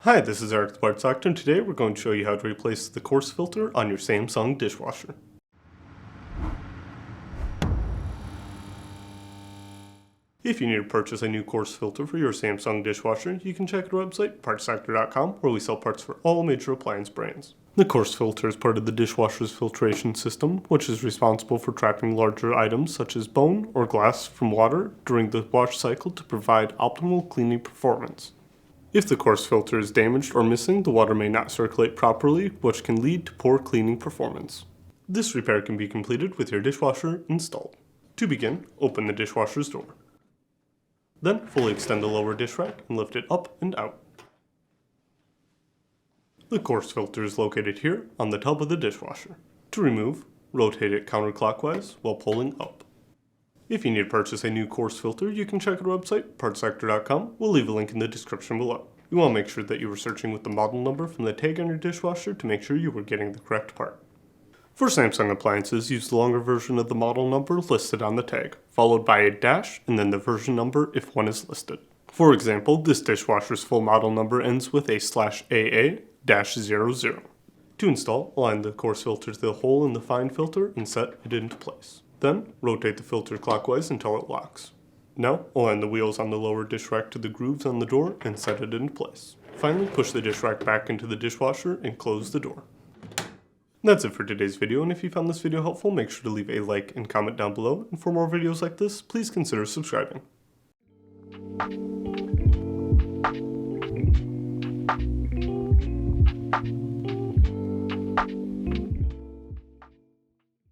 Hi, this is Eric the Parts Doctor, and today we're going to show you how to replace the coarse filter on your Samsung dishwasher. If you need to purchase a new coarse filter for your Samsung dishwasher, you can check our website, partsdoctor.com, where we sell parts for all major appliance brands. The coarse filter is part of the dishwasher's filtration system, which is responsible for trapping larger items such as bone or glass from water during the wash cycle to provide optimal cleaning performance. If the coarse filter is damaged or missing, the water may not circulate properly, which can lead to poor cleaning performance. This repair can be completed with your dishwasher installed. To begin, open the dishwasher's door. Then, fully extend the lower dish rack and lift it up and out. The coarse filter is located here on the tub of the dishwasher. To remove, rotate it counterclockwise while pulling up. If you need to purchase a new coarse filter, you can check our website, partsdoctor.com. We'll leave a link in the description below. You want to make sure that you were searching with the model number from the tag on your dishwasher to make sure you were getting the correct part. For Samsung appliances, use the longer version of the model number listed on the tag, followed by a dash and then the version number if one is listed. For example, this dishwasher's full model number ends with a /AA-00. To install, align the coarse filter to the hole in the fine filter and set it into place. Then, rotate the filter clockwise until it locks. Now, align the wheels on the lower dish rack to the grooves on the door and set it into place. Finally, push the dish rack back into the dishwasher and close the door. That's it for today's video, and if you found this video helpful, make sure to leave a like and comment down below, and for more videos like this, please consider subscribing.